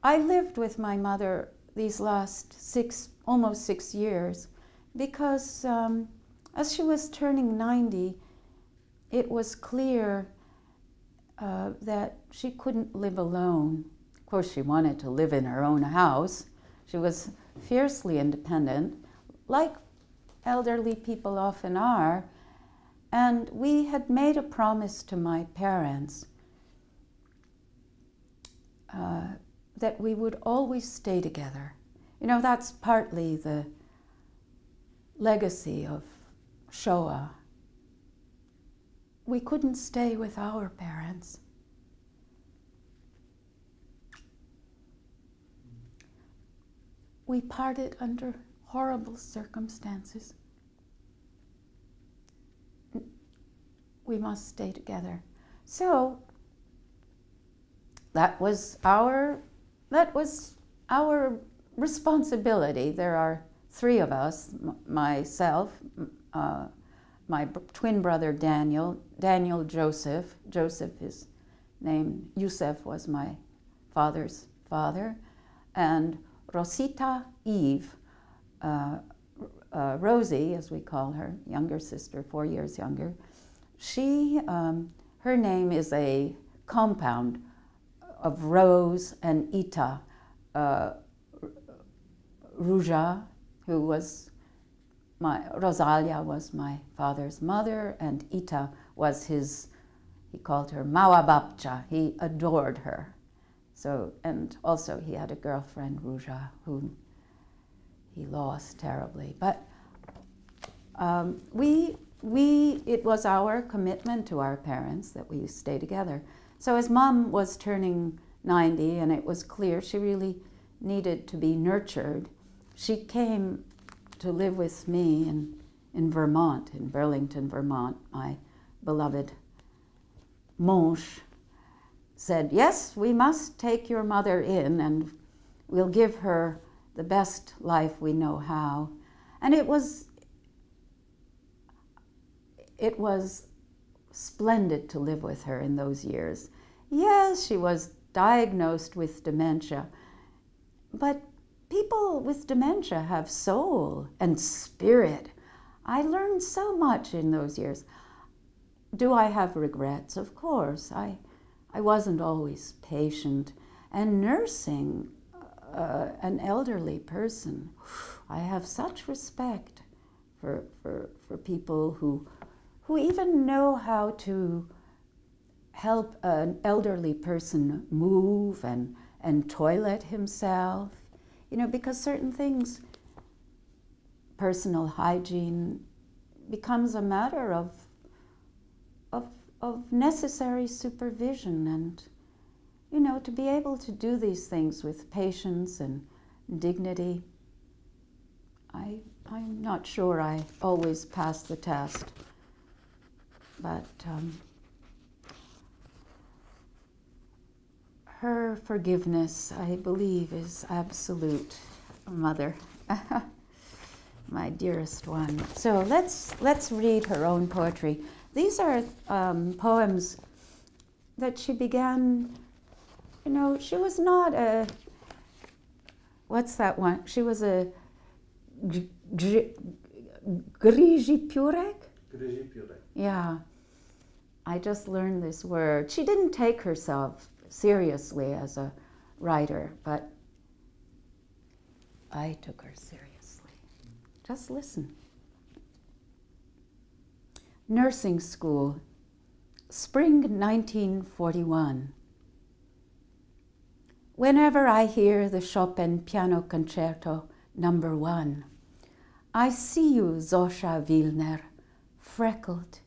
I lived with my mother these last almost 6 years because as she was turning 90, it was clear that she couldn't live alone. Of course, she wanted to live in her own house. She was fiercely independent, like elderly people often are. And we had made a promise to my parents that we would always stay together. You know, that's partly the legacy of Shoah. We couldn't stay with our parents. We parted under horrible circumstances. We must stay together. So that was our responsibility. There are 3 of us, myself, my twin brother Daniel, Joseph. Joseph, his name, Yusef was my father's father, and Rosita Eve, Rosie, as we call her, younger sister, 4 years younger. She, her name is a compound of Rose and Ita. Ruja, who was Rosalia was my father's mother, and Ita was his, he called her Mawabapcha. He adored her. So, and also he had a girlfriend, Ruja, whom he lost terribly. But it was our commitment to our parents that we stay together. So as Mom was turning 90, and it was clear she really needed to be nurtured, she came to live with me in Vermont, in Burlington, Vermont. My beloved Monge said, yes, we must take your mother in and we'll give her the best life we know how. And it was splendid to live with her in those years. Yes, she was diagnosed with dementia, but people with dementia have soul and spirit. I learned so much in those years. Do I have regrets? Of course. I wasn't always patient. And nursing an elderly person, I have such respect for people who even know how to help an elderly person move and toilet himself. You know, because certain things, personal hygiene, becomes a matter of necessary supervision, and, you know, to be able to do these things with patience and dignity. I'm not sure I always pass the test, but her forgiveness, I believe, is absolute, Mother, my dearest one. So let's read her own poetry. These are poems that she began, you know, she was not a, what's that one? She was a Grigipurek? Grigipurek. Yeah, I just learned this word. She didn't take herself seriously as a writer, but I took her seriously. Just listen. Nursing school, spring 1941. Whenever I hear the Chopin Piano Concerto No. 1, I see you, Zosha Wilner, freckled,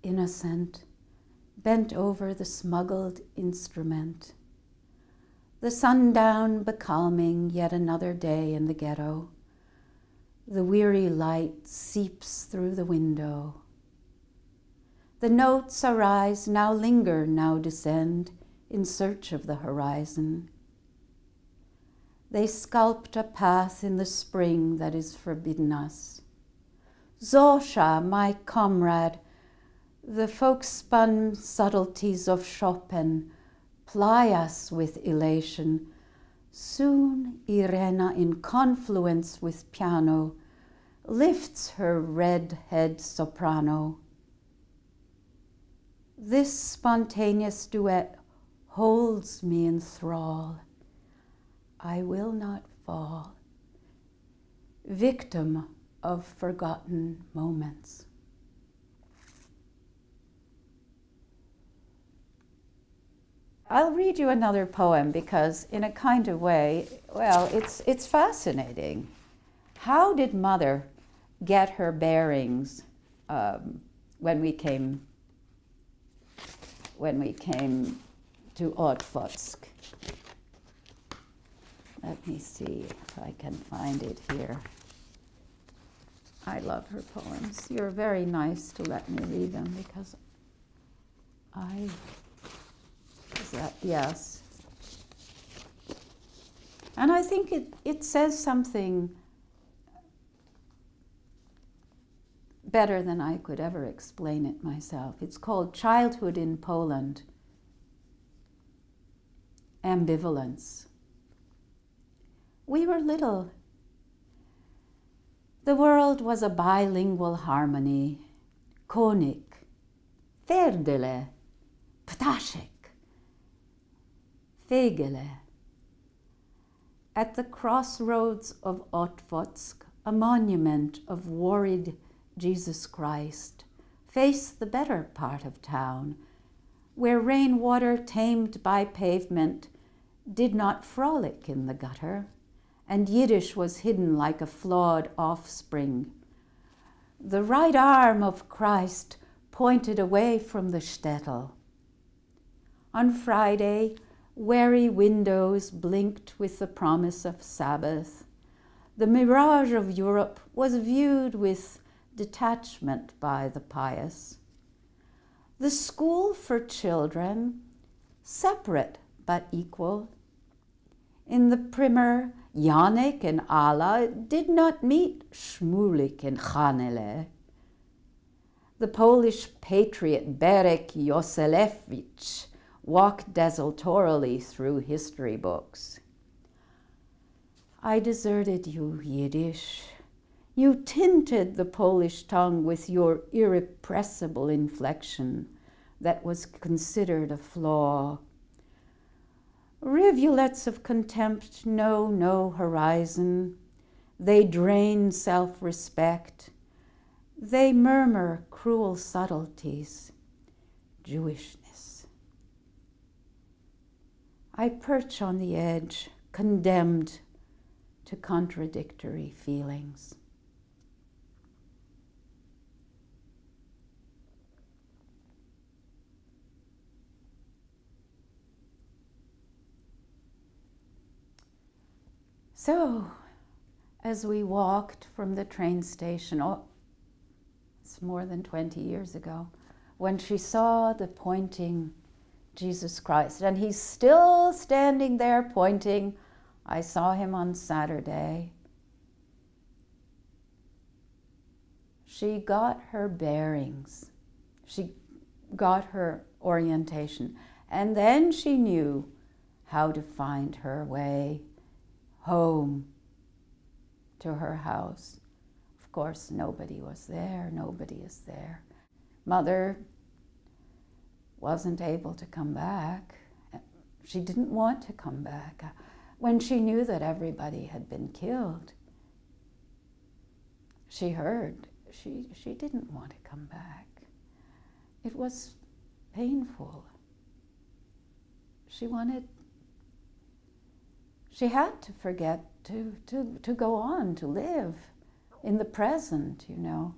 innocent, bent over the smuggled instrument. The sundown becalming yet another day in the ghetto. The weary light seeps through the window. The notes arise, now linger, now descend, in search of the horizon. They sculpt a path in the spring that is forbidden us. Zosha, my comrade, the folk-spun subtleties of Chopin ply us with elation, Soon Irena, in confluence with piano, lifts her red-head soprano. This spontaneous duet holds me in thrall. I will not fall, victim of forgotten moments. I'll read you another poem because, in a kind of way, well, it's fascinating. How did Mother get her bearings when we came to Otfotsk? Let me see if I can find it here. I love her poems. You're very nice to let me read them because yes. And I think it says something better than I could ever explain it myself. It's called Childhood in Poland, Ambivalence. We were little. The world was a bilingual harmony. Konik, Ferdele, Ptaszek, Fegele. At the crossroads of Otfotsk, a monument of worried Jesus Christ faced the better part of town, where rainwater tamed by pavement did not frolic in the gutter, and Yiddish was hidden like a flawed offspring. The right arm of Christ pointed away from the shtetl. On Friday, wary windows blinked with the promise of Sabbath. The mirage of Europe was viewed with detachment by the pious. The school for children, separate but equal. In the primer, Janek and Ala did not meet Shmulik and Chanele. The Polish patriot Berek Yoselewicz walked desultorily through history books. I deserted you, Yiddish. You tinted the Polish tongue with your irrepressible inflection that was considered a flaw. Rivulets of contempt know no horizon. They drain self-respect. They murmur cruel subtleties, Jewishness. I perch on the edge, condemned to contradictory feelings. So, as we walked from the train station, it's more than 20 years ago, when she saw the pointing Jesus Christ, and he's still standing there pointing. I saw him on Saturday. She got her bearings. She got her orientation. And then she knew how to find her way home to her house. Of course, nobody was there. Nobody is there. Mother wasn't able to come back. She didn't want to come back. When she knew that everybody had been killed, she heard. She didn't want to come back. It was painful. She had to forget to go on, to live in the present, you know.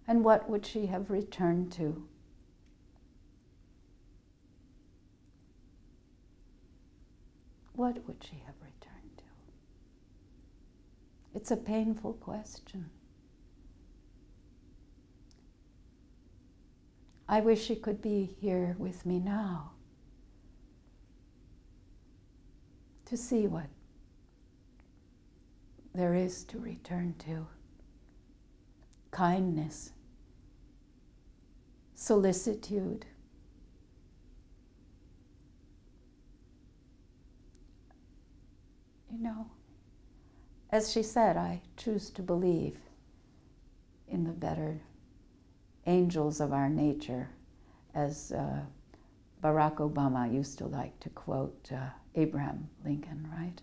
And what would she have returned to? What would she have returned to? It's a painful question. I wish she could be here with me now to see what there is to return to. Kindness, solicitude, you know, as she said, I choose to believe in the better angels of our nature, as Barack Obama used to like to quote Abraham Lincoln, right?